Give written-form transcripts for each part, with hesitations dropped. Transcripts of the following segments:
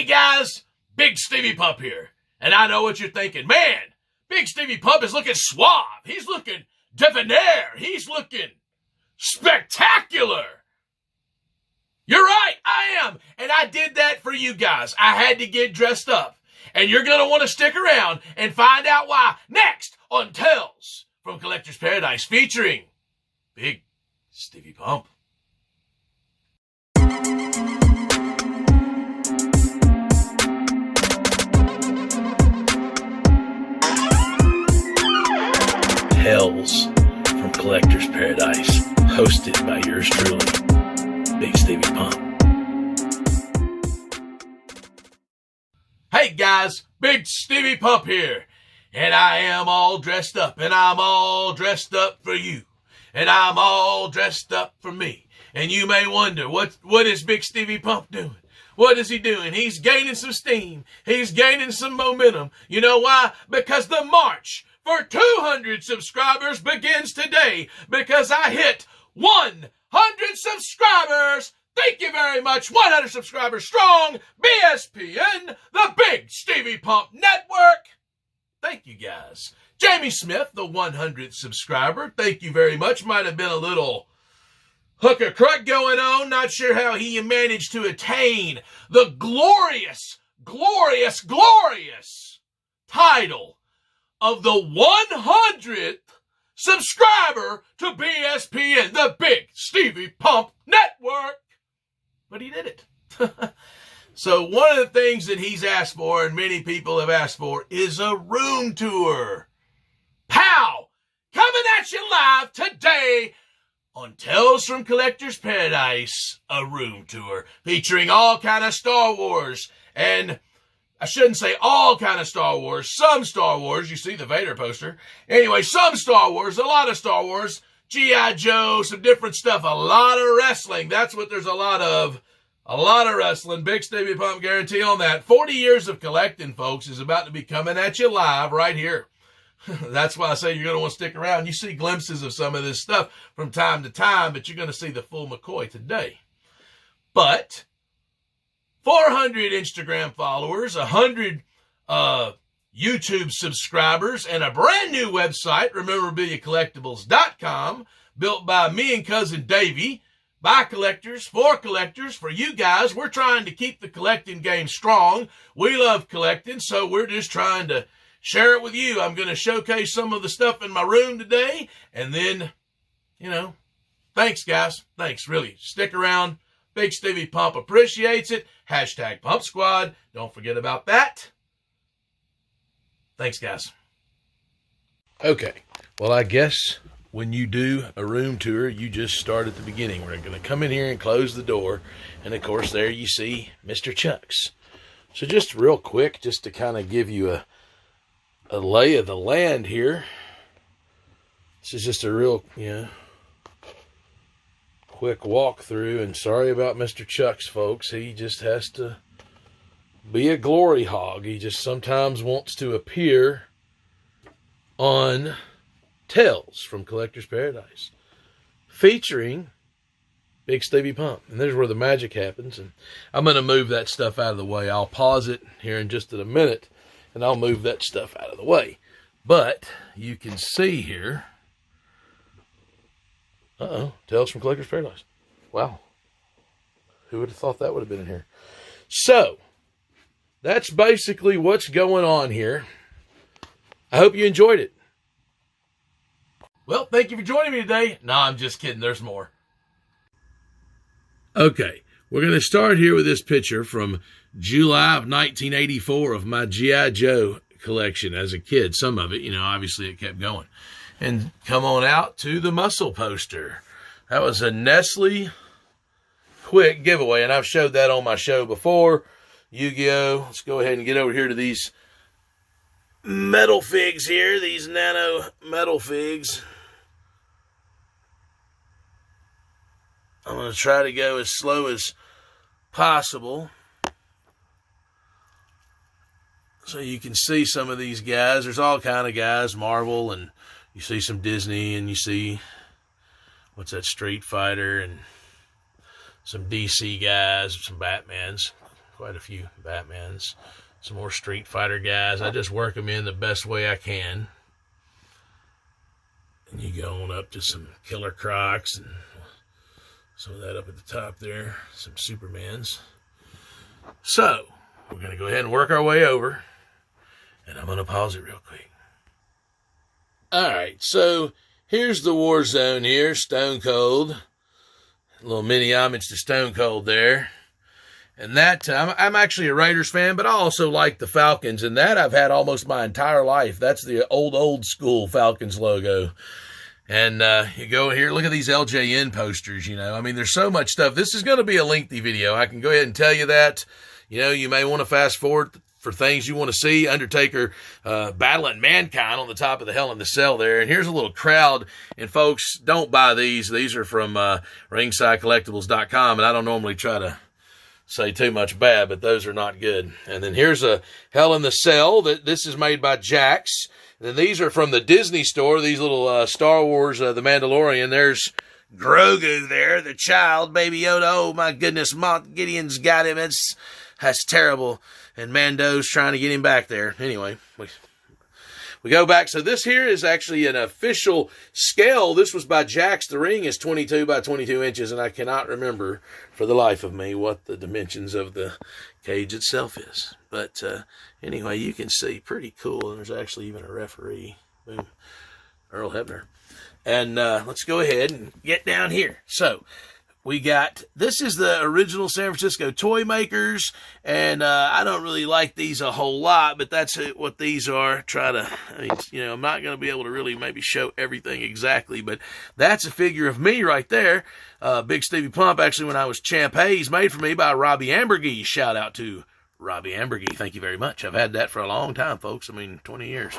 Hey guys, Big Stevie Pup here. And I know what you're thinking. Man, Big Stevie Pup is looking suave. He's looking debonair. He's looking spectacular. You're right, I am. And I did that for you guys. I had to get dressed up. And you're going to want to stick around and find out why next on Tales from Collector's Paradise featuring Big Stevie Pump. Tales from Collector's Paradise, hosted by yours truly, Big Stevie Pump. Hey guys, Big Stevie Pup here, and I am all dressed up, and I'm all dressed up for you, and I'm all dressed up for me. And you may wonder, what is Big Stevie Pump doing? What is he doing? He's gaining some steam. He's gaining some momentum. You know why? Because the march for 200 subscribers begins today, because I hit 100 subscribers. Thank you very much. 100 subscribers strong. BSPN, the Big Stevie Pump Network. Thank you, guys. Jamie Smith, the 100th subscriber. Thank you very much. Might have been a little hooker cruck going on. Not sure how he managed to attain the glorious title of the 100th subscriber to BSPN, the Big Stevie Pump Network. But he did it. So one of the things that he's asked for, and many people have asked for, is a room tour. Pow! Coming at you live today on Tales from Collector's Paradise, a room tour featuring all kind of Star Wars. And I shouldn't say all kind of Star Wars, some Star Wars. You see the Vader poster. Anyway, some Star Wars, a lot of Star Wars. G.I. Joe, some different stuff, a lot of wrestling. That's what there's a lot of. A lot of wrestling. Big Stevie Pump guarantee on that. 40 years of collecting, folks, is about to be coming at you live right here. That's why I say you're going to want to stick around. You see glimpses of some of this stuff from time to time, but you're going to see the full McCoy today. But 400 Instagram followers, 100 YouTube subscribers, and a brand new website, RememberabiliaCollectibles.com, built by me and cousin Davey, by collectors, for you guys. We're trying to keep the collecting game strong. We love collecting, so we're just trying to share it with you. I'm going to showcase some of the stuff in my room today, and then, thanks, guys. Thanks, really. Stick around. Big Stevie Pump appreciates it. Hashtag Pump Squad. Don't forget about that. Thanks, guys. Okay. Well, I guess when you do a room tour, you just start at the beginning. We're going to come in here and close the door. And, of course, there you see Mr. Chucks. So just real quick, just to kind of give you a lay of the land here. This is just a real, quick walkthrough. And sorry about Mr. Chucks, folks. He just has to be a glory hog. He just sometimes wants to appear on Tales from Collector's Paradise, featuring Big Stevie Pump. And there's where the magic happens. And I'm going to move that stuff out of the way. I'll pause it here in just a minute, and I'll move that stuff out of the way. But you can see here, Tales from Collector's Paradise. Wow. Who would have thought that would have been in here? So, that's basically what's going on here. I hope you enjoyed it. Well, thank you for joining me today. No, I'm just kidding. There's more. Okay, we're going to start here with this picture from July of 1984 of my G.I. Joe collection as a kid. Some of it, obviously it kept going. And come on out to the muscle poster. That was a Nestle quick giveaway, and I've showed that on my show before. Yu-Gi-Oh! Let's go ahead and get over here to these metal figs here, these nano metal figs. I'm going to try to go as slow as possible so you can see some of these guys. There's all kind of guys, Marvel, and you see some Disney, and you see, what's that, Street Fighter, and some DC guys, some Batmans. Of quite a few Batmans. Some more Street Fighter guys. I just work them in the best way I can. And you go on up to some Killer Crocs and some of that up at the top there. Some Supermans. So, we're going to go ahead and work our way over. And I'm going to pause it real quick. Alright, so here's the Warzone here. Stone Cold. A little mini homage to Stone Cold there. And that, I'm actually a Raiders fan, but I also like the Falcons. And that I've had almost my entire life. That's the old school Falcons logo. And you go here, look at these LJN posters, you know. I mean, there's so much stuff. This is going to be a lengthy video. I can go ahead and tell you that. You know, you may want to fast forward for things you want to see. Undertaker battling Mankind on the top of the Hell in the Cell there. And here's a little crowd. And folks, don't buy these. These are from ringsidecollectibles.com. And I don't normally try to say too much bad, but those are not good. And then here's a Hell in the Cell. This is made by Jax. And then these are from the Disney store. These little Star Wars, The Mandalorian. There's Grogu there, the child, Baby Yoda. Oh my goodness, Moff Gideon's got him. That's terrible. And Mando's trying to get him back there. Anyway, we go back. So this here is actually an official scale. This was by Jax. The ring is 22 by 22 inches, and I cannot remember for the life of me what the dimensions of the cage itself is. But anyway, you can see, pretty cool. And there's actually even a referee. Boom. Earl Hebner. And let's go ahead and get down here. So we got, this is the original San Francisco toy makers, and I don't really like these a whole lot, but that's what these are. I mean, you know, I'm not going to be able to really maybe show everything exactly, but that's a figure of me right there. Big Stevie Pump, actually, when I was Champ Hayes, made for me by Robbie Ambergy. Shout out to Robbie Ambergy, thank you very much. I've had that for a long time, folks. I mean, 20 years.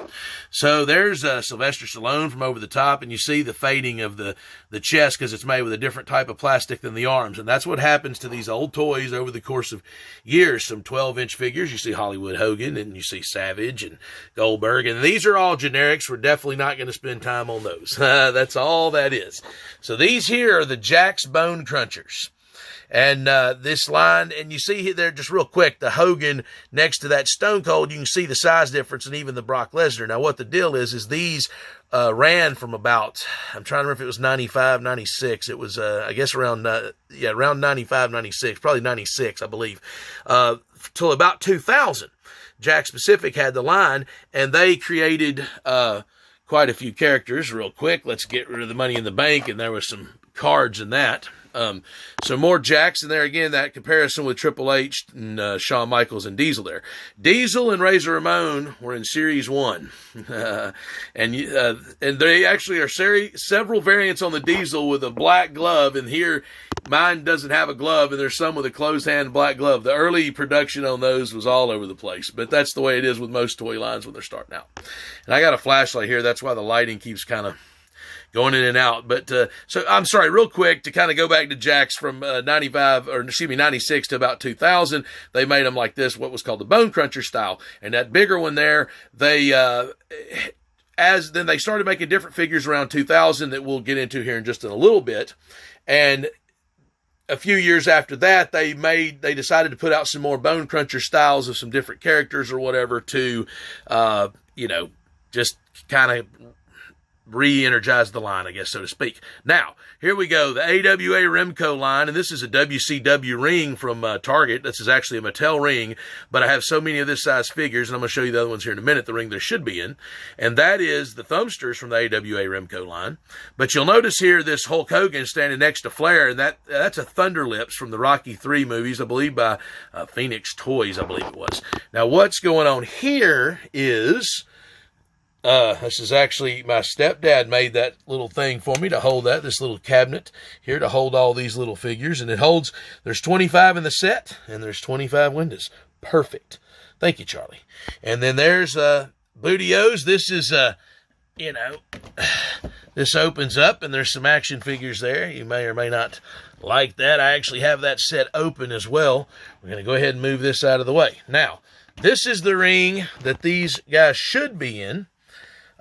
So there's Sylvester Stallone from over the top, and you see the fading of the chest because it's made with a different type of plastic than the arms. And that's what happens to these old toys over the course of years. Some 12-inch figures. You see Hollywood Hogan, and you see Savage and Goldberg. And these are all generics. We're definitely not going to spend time on those. That's all that is. So these here are the Jax Bone Crunchers. And this line, and you see there just real quick, the Hogan next to that Stone Cold, you can see the size difference and even the Brock Lesnar. Now, what the deal is these ran from about, I'm trying to remember if it was 95, 96. It was, I guess, around 95, 96, probably 96, I believe, till about 2000. Jakks Pacific had the line, and they created quite a few characters. Real quick, let's get rid of the Money in the Bank, and there was some cards in that. So more Jakks in there again, that comparison with Triple H and Shawn Michaels and Diesel there. Diesel and Razor Ramon were in Series 1. And they actually are several variants on the Diesel with a black glove, and here mine doesn't have a glove, and there's some with a closed hand black glove. The early production on those was all over the place, but that's the way it is with most toy lines when they're starting out. And I got a flashlight here, that's why the lighting keeps kind of going in and out. But, so I'm sorry, real quick, to kind of go back to Jakks from 96 to about 2000, they made them like this, what was called the Bone Cruncher style. And that bigger one there, then they started making different figures around 2000 that we'll get into here in just a little bit. And a few years after that, they decided to put out some more Bone Cruncher styles of some different characters or whatever to, just kind of re-energize the line, I guess, so to speak. Now, here we go, the AWA Remco line, and this is a WCW ring from Target. This is actually a Mattel ring, but I have so many of this size figures, and I'm going to show you the other ones here in a minute, the ring there should be in, and that is the Thumbsters from the AWA Remco line. But you'll notice here this Hulk Hogan standing next to Flair, and that's a Thunder Lips from the Rocky III movies, I believe by Phoenix Toys, I believe it was. Now, what's going on here is this is actually, my stepdad made that little thing for me to hold this little cabinet here to hold all these little figures. And it holds, there's 25 in the set, and there's 25 windows. Perfect. Thank you, Charlie. And then there's Booty-O's. This is, this opens up, and there's some action figures there. You may or may not like that. I actually have that set open as well. We're going to go ahead and move this out of the way. Now, this is the ring that these guys should be in.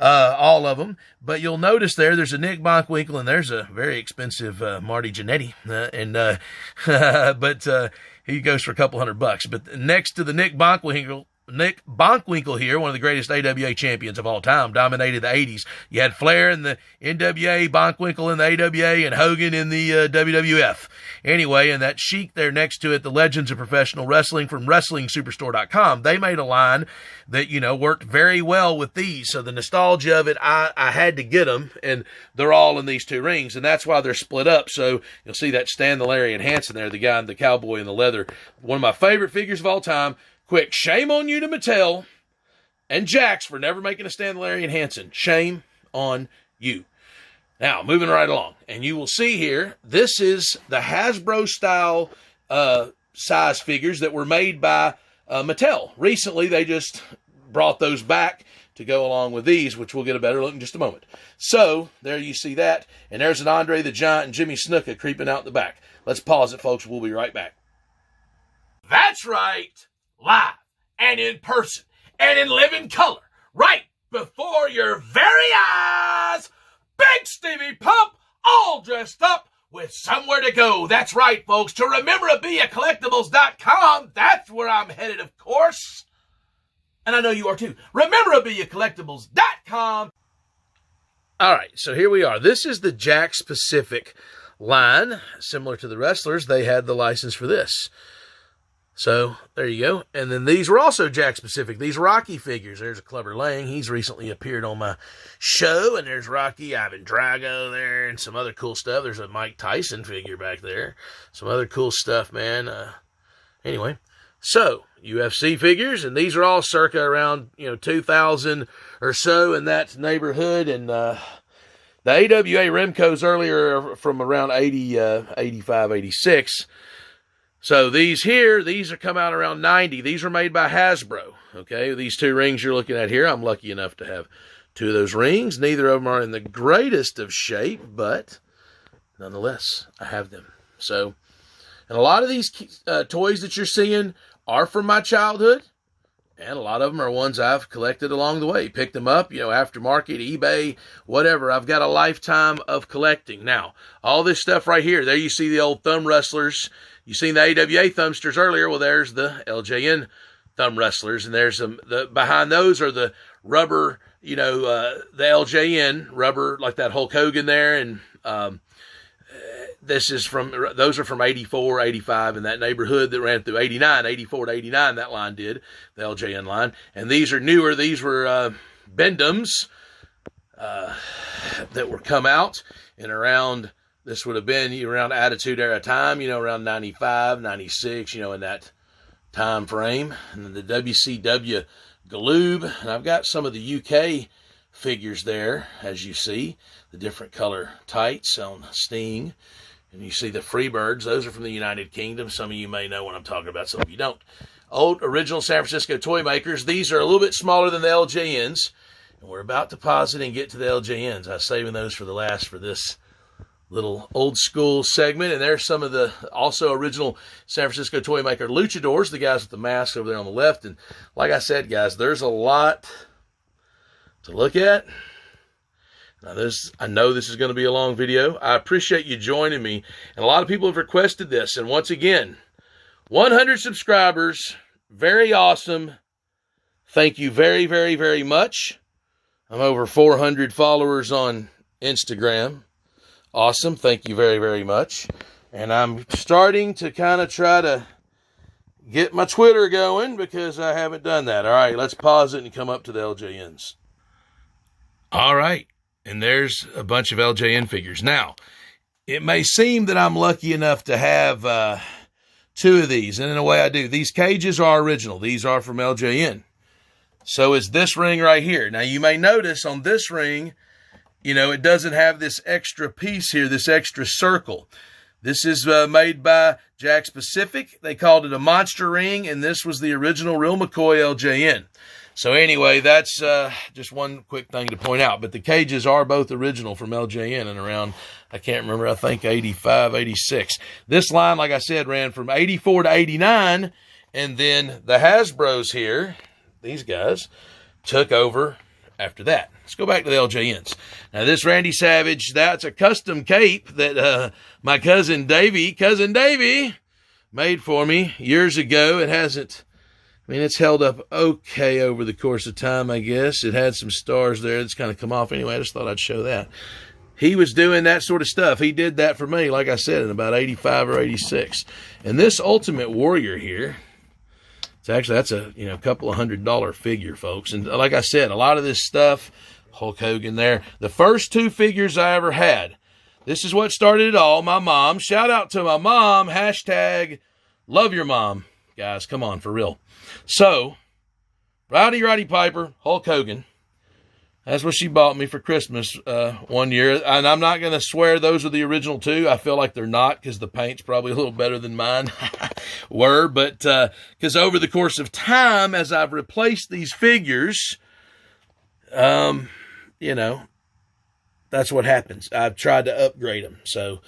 All of them, but you'll notice there's a Nick Bockwinkel, and there's a very expensive Marty Jannetty, but he goes for a couple $100. But next to the Nick Bonkwinkle here, one of the greatest AWA champions of all time, dominated the 80s. You had Flair in the NWA, Bonkwinkle in the AWA, and Hogan in the WWF. Anyway, and that sheik there next to it, the Legends of Professional Wrestling from WrestlingSuperstore.com, they made a line that, you know, worked very well with these. So the nostalgia of it, I had to get them, and they're all in these two rings, and that's why they're split up. So you'll see that Stan the Lariat Hansen there, the guy in the cowboy in the leather. One of my favorite figures of all time. Quick, shame on you to Mattel and Jakks for never making a Stan the Lariat Hansen. Shame on you. Now, moving right along. And you will see here, this is the Hasbro-style size figures that were made by Mattel. Recently, they just brought those back to go along with these, which we'll get a better look in just a moment. So, there you see that. And there's an Andre the Giant and Jimmy Snuka creeping out the back. Let's pause it, folks. We'll be right back. That's right. Live and in person and in living color, right before your very eyes, Bigsteviepump, all dressed up with somewhere to go. That's right, folks, to rememberabiliacollectibles.com. That's where I'm headed, of course. And I know you are too. Rememberabiliacollectibles.com. All right, so here we are. This is the Jakks Pacific line. Similar to the wrestlers, they had the license for this. So, there you go. And then these were also Jakks Pacific. These Rocky figures. There's a Clubber Lang. He's recently appeared on my show. And there's Rocky, Ivan Drago there, and some other cool stuff. There's a Mike Tyson figure back there. Some other cool stuff, man. Anyway, so, UFC figures. And these are all circa around, 2000 or so in that neighborhood. And the AWA Remcos earlier from around 80, 85, 86. So these are come out around 90. These are made by Hasbro, okay? These two rings you're looking at here, I'm lucky enough to have two of those rings. Neither of them are in the greatest of shape, but nonetheless, I have them. So, and a lot of these toys that you're seeing are from my childhood, and a lot of them are ones I've collected along the way. Picked them up, aftermarket, eBay, whatever. I've got a lifetime of collecting. Now, all this stuff right here, there you see the old thumb wrestlers. You seen the AWA thumbsters earlier. Well, there's the LJN thumb wrestlers, and there's behind those are the rubber, the LJN rubber, like that Hulk Hogan there, and those are from 84, 85 in that neighborhood that ran through 89, 84 to 89. That line did, the LJN line, and these are newer. These were Bendums that were come out in around. This would have been around Attitude Era time, around 95, 96, in that time frame. And then the WCW Galoob. And I've got some of the UK figures there, as you see. The different color tights on Sting. And you see the Freebirds. Those are from the United Kingdom. Some of you may know what I'm talking about. Some of you don't. Old original San Francisco toy makers. These are a little bit smaller than the LJNs. And we're about to pause it and get to the LJNs. I was saving those for the last for this little old school segment. And there's some of the also original San Francisco toy maker luchadors, the guys with the masks over there on the left. And like I said, guys, there's a lot to look at. Now I know this is going to be a long video. I appreciate you joining me. And a lot of people have requested this. And once again, 100 subscribers, very awesome. Thank you very, very, very much. I'm over 400 followers on Instagram. Awesome. Thank you very, very much. And I'm starting to kind of try to get my Twitter going because I haven't done that. All right, let's pause it and come up to the LJNs. All right. And there's a bunch of LJN figures. Now, it may seem that I'm lucky enough to have two of these. And in a way I do. These cages are original. These are from LJN. So is this ring right here. Now, you may notice on this ring, it doesn't have this extra piece here, this extra circle. This is made by Jakks Pacific. They called it a monster ring, and this was the original Real McCoy LJN. So anyway, that's just one quick thing to point out. But the cages are both original from LJN and around, I can't remember, I think 85, 86. This line, like I said, ran from 84 to 89, and then the Hasbros here, these guys, took over after that. Let's go back to the LJNs. Now, this Randy Savage, that's a custom cape that my cousin Davey made for me years ago. It hasn't, I mean, it's held up okay over the course of time, I guess. It had some stars there that's kind of come off anyway. I just thought I'd show that. He was doing that sort of stuff. He did that for me, like I said, in about 85 or 86. And this Ultimate Warrior here, that's a couple of $100 figure, folks. And like I said, a lot of this stuff, Hulk Hogan there. The first 2 figures I ever had, this is what started it all. My mom. Shout out to my mom. Hashtag love your mom. Guys, come on, for real. So, Roddy Piper, Hulk Hogan. That's what she bought me for Christmas one year. And I'm not going to swear those are the original 2. I feel like they're not because the paint's probably a little better than mine were. But because over the course of time, as I've replaced these figures, that's what happens. I've tried to upgrade them. So,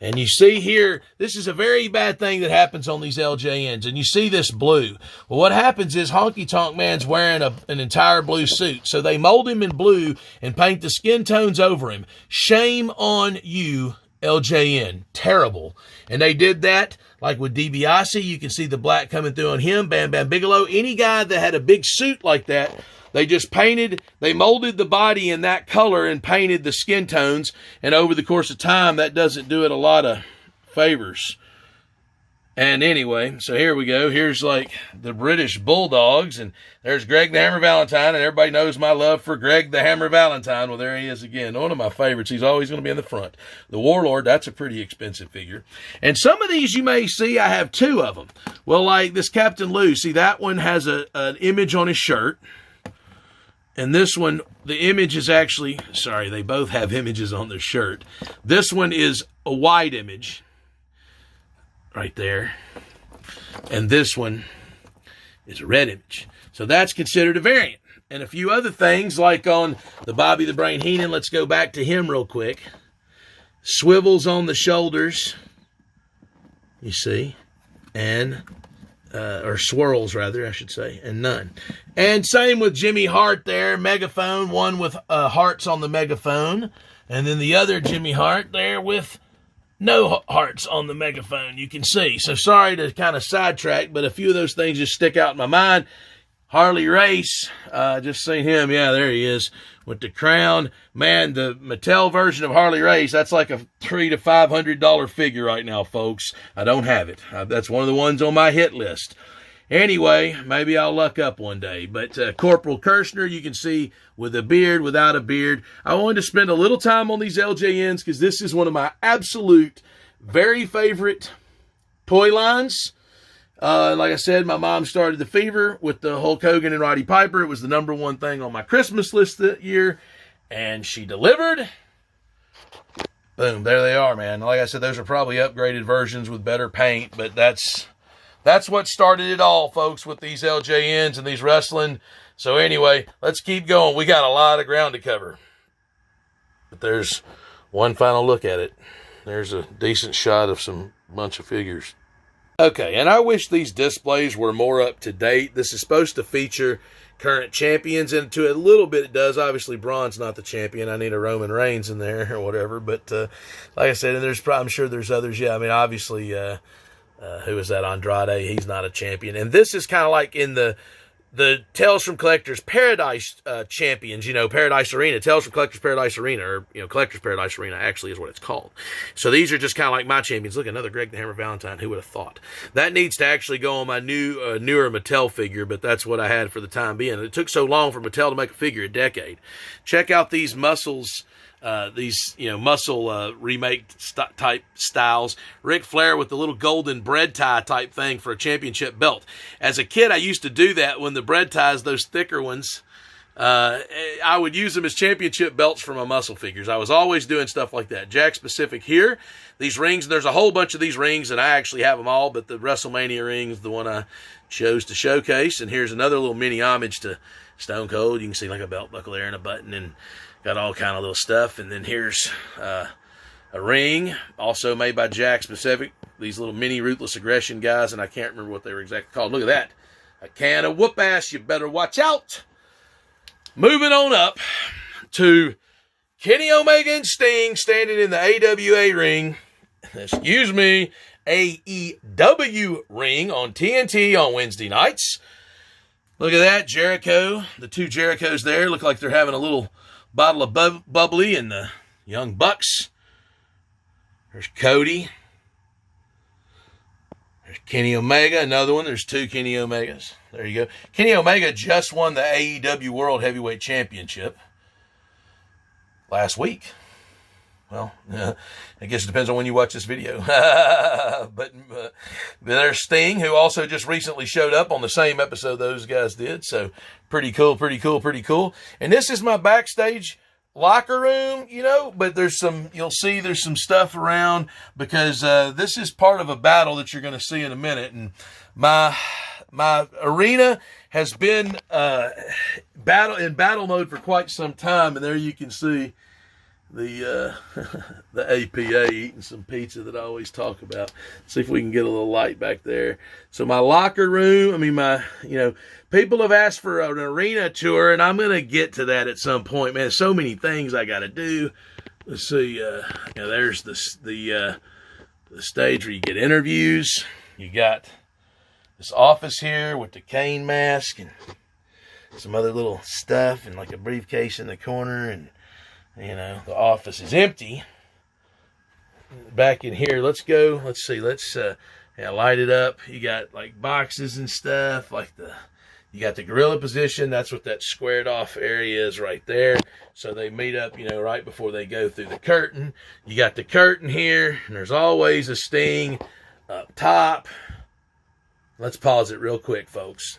and you see here, this is a very bad thing that happens on these LJNs. And you see this blue. Well, what happens is Honky Tonk Man's wearing an entire blue suit. So they mold him in blue and paint the skin tones over him. Shame on you, LJN. Terrible. And they did that like with DiBiase. You can see the black coming through on him. Bam Bam Bigelow. Any guy that had a big suit like that, they just they molded the body in that color and painted the skin tones. And over the course of time, that doesn't do it a lot of favors. And anyway, so here we go. Here's like the British Bulldogs. And there's Greg the Hammer Valentine. And everybody knows my love for Greg the Hammer Valentine. Well, there he is again. One of my favorites. He's always going to be in the front. The Warlord, that's a pretty expensive figure. And some of these you may see, I have 2 of them. Well, like this Captain Lou. See, that one has an image on his shirt. And this one, the image is actually, sorry, they both have images on their shirt. This one is a wide image right there. And this one is a red image. So that's considered a variant. And a few other things like on the Bobby the Brain Heenan, let's go back to him real quick. Swivels on the shoulders, you see, and or swirls rather, I should say, and none. And same with Jimmy Hart there, megaphone, one with hearts on the megaphone, and then the other Jimmy Hart there with no hearts on the megaphone, you can see. So sorry to kind of sidetrack, but a few of those things just stick out in my mind. Harley Race, just seen him, yeah, there he is, with the crown. Man, the Mattel version of Harley Race, that's like a $300 to $500 figure right now, folks. I don't have it. That's one of the ones on my hit list. Anyway, maybe I'll luck up one day. But Corporal Kirshner, you can see with a beard, without a beard. I wanted to spend a little time on these LJNs because this is one of my absolute very favorite toy lines. Like I said, my mom started the fever with the Hulk Hogan and Roddy Piper. It was the #1 thing on my Christmas list that year, and she delivered. Boom, there they are, man. Like I said, those are probably upgraded versions with better paint, but that's what started it all, folks, with these LJNs and these wrestling. So anyway, let's keep going. We got a lot of ground to cover. But there's one final look at it. There's a decent shot of some bunch of figures. Okay, and I wish these displays were more up to date. This is supposed to feature current champions, and to a little bit it does. Obviously, Braun's not the champion. I need a Roman Reigns in there or whatever. But like I said, and I'm sure there's others. Yeah, I mean, obviously, who is that? Andrade. He's not a champion. And this is kind of like in the Tales from Collector's Paradise champions, Paradise Arena. Tales from Collector's Paradise Arena, or, Collector's Paradise Arena actually is what it's called. So these are just kind of like my champions. Look, another Greg the Hammer Valentine. Who would have thought? That needs to actually go on my newer Mattel figure, but that's what I had for the time being. It took so long for Mattel to make a figure, a decade. Check out these muscles. Muscle remake type styles. Ric Flair with the little golden bread tie type thing for a championship belt. As a kid, I used to do that when the bread ties, those thicker ones, I would use them as championship belts for my muscle figures. I was always doing stuff like that. Jack Specific here. These rings, there's a whole bunch of these rings, and I actually have them all, but the WrestleMania ring is the one I chose to showcase. And here's another little mini homage to Stone Cold. You can see like a belt buckle there and a button, and got all kind of little stuff. And then here's a ring, also made by Jack Specific. These little mini Ruthless Aggression guys, and I can't remember what they were exactly called. Look at that. A can of whoop ass. You better watch out. Moving on up to Kenny Omega and Sting standing in the AWA ring. Excuse me. AEW ring on TNT on Wednesday nights. Look at that, Jericho. The two Jerichos there look like they're having a little bottle of bubbly, and the Young Bucks. There's Cody. There's Kenny Omega, another one. There's two Kenny Omegas. There you go. Kenny Omega just won the AEW World Heavyweight Championship last week. Well, I guess it depends on when you watch this video. But there's Sting, who also just recently showed up on the same episode those guys did. So pretty cool, pretty cool, pretty cool. And this is my backstage locker room, you know, but you'll see there's some stuff around because this is part of a battle that you're going to see in a minute. And my arena has been in battle mode for quite some time, and there you can see the APA eating some pizza that I always talk about. See if we can get a little light back there. So my locker room, people have asked for an arena tour, and I'm going to get to that at some point, man. So many things I got to do. Let's see. There's the stage where you get interviews. You got this office here with the cane mask and some other little stuff and like a briefcase in the corner, and the office is empty. Back in here, let's go. Let's see. Let's light it up. You got like boxes and stuff. You got the gorilla position. That's what that squared off area is right there. So they meet up, right before they go through the curtain. You got the curtain here, and there's always a Sting up top. Let's pause it real quick, folks.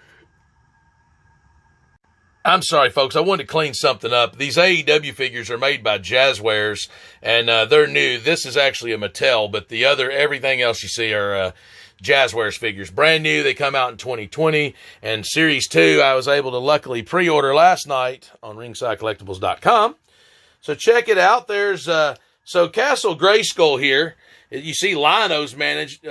I'm sorry, folks. I wanted to clean something up. These AEW figures are made by Jazzwares, and they're new. This is actually a Mattel, but everything else you see are Jazzwares figures. Brand new. They come out in 2020. And Series 2, I was able to luckily pre-order last night on ringsidecollectibles.com. So check it out. There's Castle Grayskull here. You see Lino's managed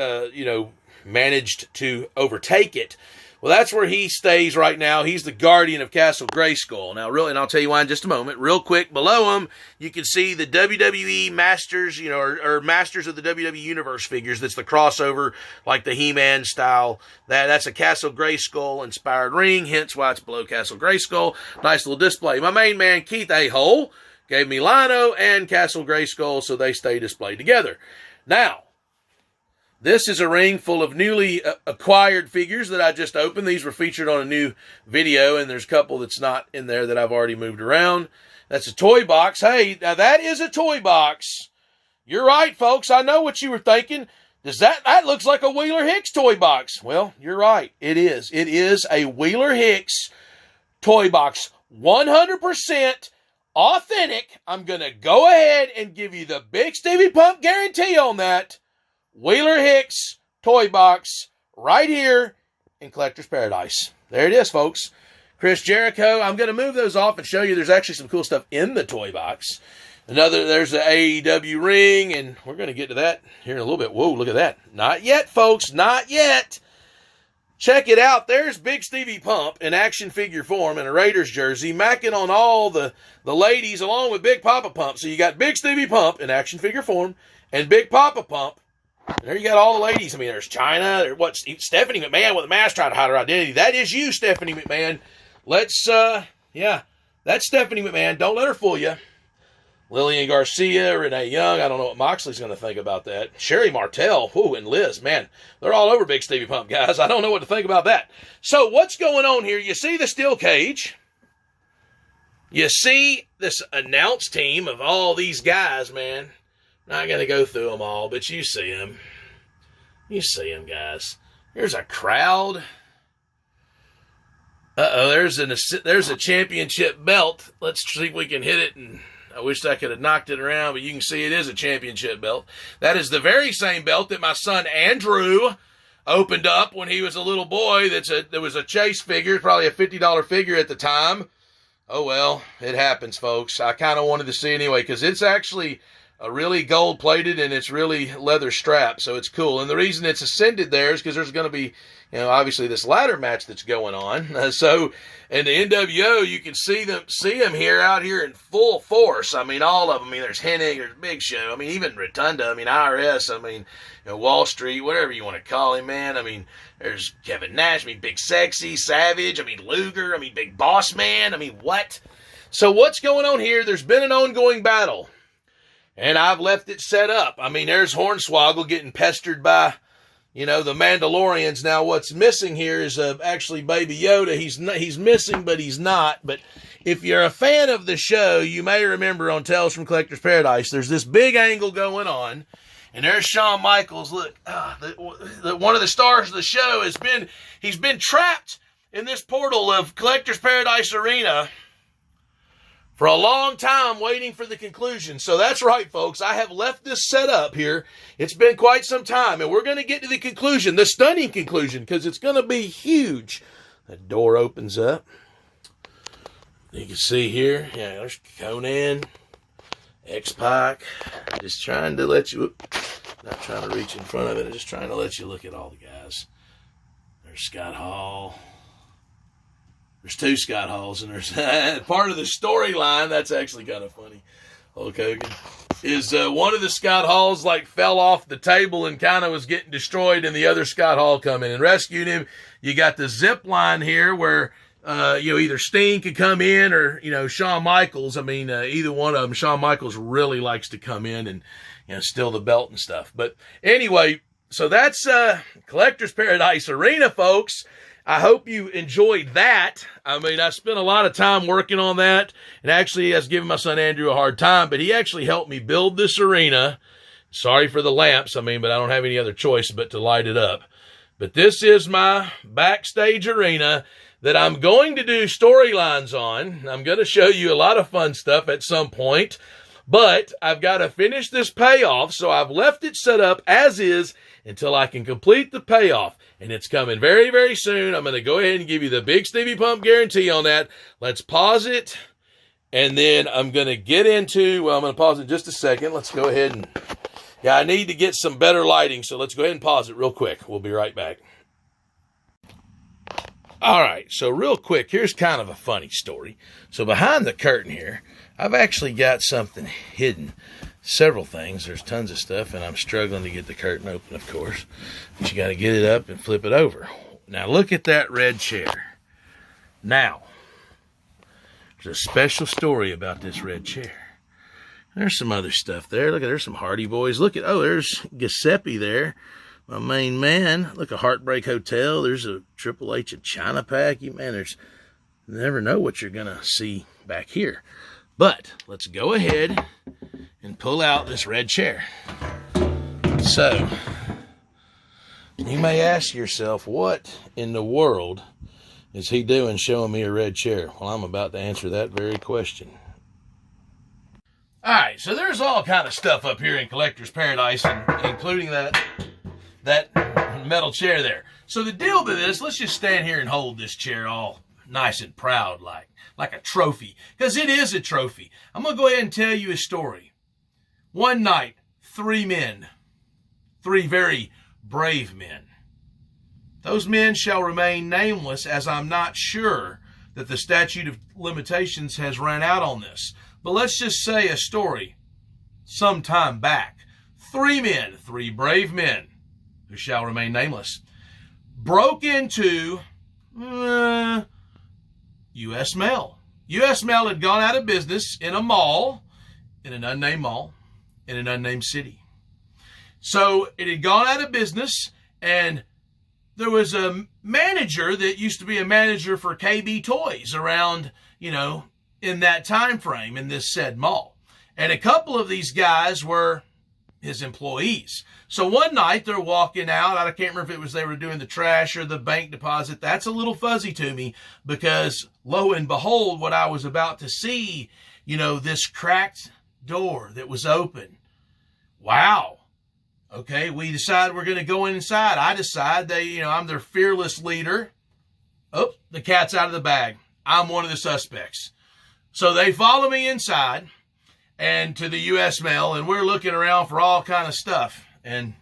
to overtake it. Well, that's where he stays right now. He's the guardian of Castle Grayskull. Now, and I'll tell you why in just a moment. Real quick, below him, you can see the WWE Masters, or Masters of the WWE Universe figures. That's the crossover, like the He-Man style. That's a Castle Grayskull inspired ring, hence why it's below Castle Grayskull. Nice little display. My main man, Keith A-Hole, gave me Lino and Castle Grayskull, so they stay displayed together. Now, this is a ring full of newly acquired figures that I just opened. These were featured on a new video, and there's a couple that's not in there that I've already moved around. That's a toy box. Hey, now that is a toy box. You're right, folks. I know what you were thinking. That looks like a Wheeler Hicks toy box. Well, you're right. It is. It is a Wheeler Hicks toy box. 100% authentic. I'm going to go ahead and give you the Big Stevie Pump guarantee on that. Wheeler Hicks toy box right here in Collector's Paradise. There it is, folks. Chris Jericho. I'm going to move those off and show you there's actually some cool stuff in the toy box. There's the AEW ring, and we're going to get to that here in a little bit. Whoa, look at that. Not yet, folks. Not yet. Check it out. There's Big Stevie Pump in action figure form in a Raiders jersey, macking on all the ladies along with Big Papa Pump. So you got Big Stevie Pump in action figure form and Big Papa Pump. There you got all the ladies. There's China. Stephanie McMahon with a mask trying to hide her identity. That is you, Stephanie McMahon. That's Stephanie McMahon. Don't let her fool you. Lillian Garcia, Renee Young. I don't know what Moxley's going to think about that. Sherry Martel, and Liz. Man, they're all over Big Stevie Pump, guys. I don't know what to think about that. So what's going on here? You see the steel cage. You see this announce team of all these guys, man. Not going to go through them all, but you see them. You see them, guys. There's a crowd. There's a championship belt. Let's see if we can hit it. And I wish I could have knocked it around, but you can see it is a championship belt. That is the very same belt that my son Andrew opened up when he was a little boy. There was a Chase figure, probably a $50 figure at the time. Oh, well, it happens, folks. I kind of wanted to see anyway, because it's actually really gold plated, and it's really leather strapped, so it's cool. And the reason it's ascended there is because there's going to be, obviously this ladder match that's going on. So in the NWO, you can see them here out here in full force. I mean, all of them. I mean, there's Hennig, there's Big Show. I mean, even Rotunda. I mean, IRS. I mean, Wall Street, whatever you want to call him, man. I mean, there's Kevin Nash. I mean, Big Sexy, Savage. I mean, Luger. I mean, Big Boss Man. I mean, what? So what's going on here? There's been an ongoing battle. And I've left it set up. I mean, there's Hornswoggle getting pestered by, the Mandalorians. Now, what's missing here is actually Baby Yoda. He's missing, but he's not. But if you're a fan of the show, you may remember on Tales from Collector's Paradise, there's this big angle going on. And there's Shawn Michaels. Look, one of the stars of the show he's been trapped in this portal of Collector's Paradise Arena for a long time, waiting for the conclusion. So that's right, folks. I have left this set up here. It's been quite some time, and we're going to get to the conclusion, the stunning conclusion, because it's going to be huge. The door opens up. You can see here, there's Conan, X-Pac. Just trying to let you, not trying to reach in front of it, I'm just trying to let you look at all the guys. There's Scott Hall. There's two Scott Halls, and there's part of the storyline, that's actually kind of funny, Hulk Hogan, is one of the Scott Halls fell off the table and kind of was getting destroyed, and the other Scott Hall come in and rescued him. You got the zip line here where, either Sting could come in or, Shawn Michaels. I mean, either one of them. Shawn Michaels really likes to come in and, steal the belt and stuff. But anyway, so that's Collector's Paradise Arena, folks. I hope you enjoyed that. I mean, I spent a lot of time working on that, and actually I was giving my son Andrew a hard time, but he actually helped me build this arena. Sorry for the lamps, but I don't have any other choice but to light it up. But this is my backstage arena that I'm going to do storylines on. I'm going to show you a lot of fun stuff at some point, but I've got to finish this payoff, so I've left it set up as is until I can complete the payoff. And it's coming very, very soon. I'm going to go ahead and give you the big Stevie Pump guarantee on that. Let's pause it. And then I'm going to get into, I'm going to pause it in just a second. Let's go ahead and, I need to get some better lighting. So let's go ahead and pause it real quick. We'll be right back. All right. So real quick, here's kind of a funny story. So behind the curtain here, I've actually got something hidden. Several things. There's tons of stuff, and I'm struggling to get the curtain open, of course. But you got to get it up and flip it over. Now, look at that red chair. Now, there's a special story about this red chair. There's some other stuff there. Look, there's some Hardy Boys. Look at, there's Giuseppe there, my main man. Look, a Heartbreak Hotel. There's a Triple H at China Pack. You never know what you're going to see back here. But let's go ahead and pull out this red chair. So, you may ask yourself, what in the world is he doing showing me a red chair? Well, I'm about to answer that very question. All right, so there's all kind of stuff up here in Collector's Paradise, including that metal chair there. So the deal to this, let's just stand here and hold this chair all nice and proud like a trophy, because it is a trophy. I'm going to go ahead and tell you a story. One night, 3 men, 3 very brave men. Those men shall remain nameless, as I'm not sure that the statute of limitations has run out on this. But let's just say a story some time back. 3 men, 3 brave men, who shall remain nameless, broke into U.S. Mail. U.S. Mail had gone out of business in a mall, in an unnamed mall, in an unnamed city. So it had gone out of business, and there was a manager that used to be a manager for KB Toys around, in that time frame in this said mall. And a couple of these guys were his employees. So one night they're walking out. I can't remember if it was they were doing the trash or the bank deposit. That's a little fuzzy to me, because lo and behold, what I was about to see, this cracked door that was open. Wow. Okay, we decide we're going to go inside. I decide I'm their fearless leader. Oh, the cat's out of the bag. I'm one of the suspects. So they follow me inside. and to the U.S. mail, and we're looking around for all kind of stuff. And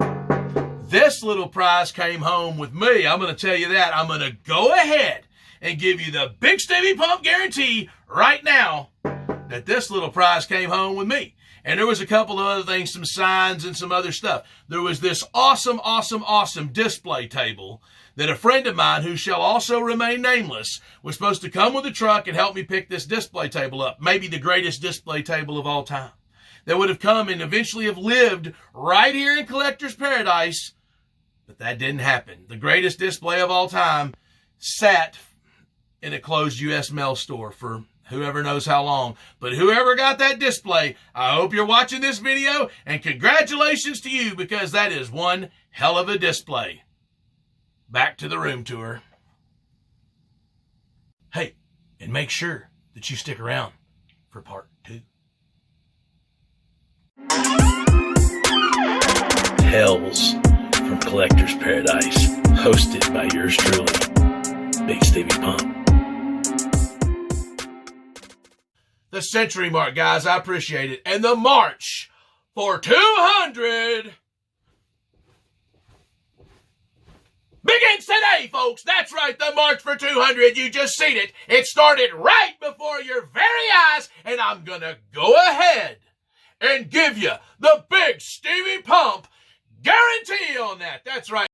this little prize came home with me. I'm going to tell you that. I'm going to go ahead and give you the Bigsteviepump guarantee right now that this little prize came home with me. And there was a couple of other things, some signs and some other stuff. There was this awesome, awesome, awesome display table that a friend of mine, who shall also remain nameless, was supposed to come with a truck and help me pick this display table up. Maybe the greatest display table of all time. That would have come and eventually have lived right here in Collector's Paradise. But that didn't happen. The greatest display of all time sat in a closed U.S. mail store for whoever knows how long. But whoever got that display, I hope you're watching this video, and congratulations to you, because that is one hell of a display. Back to the room tour. Hey, and make sure that you stick around for part 2. Hells from Collector's Paradise, hosted by yours truly, Bigsteviepump. The century mark, guys, I appreciate it. And the march for 200 begins today, folks. That's right, the march for 200. You just seen it. It started right before your very eyes, and I'm going to go ahead and give you the Bigsteviepump guarantee on that. That's right.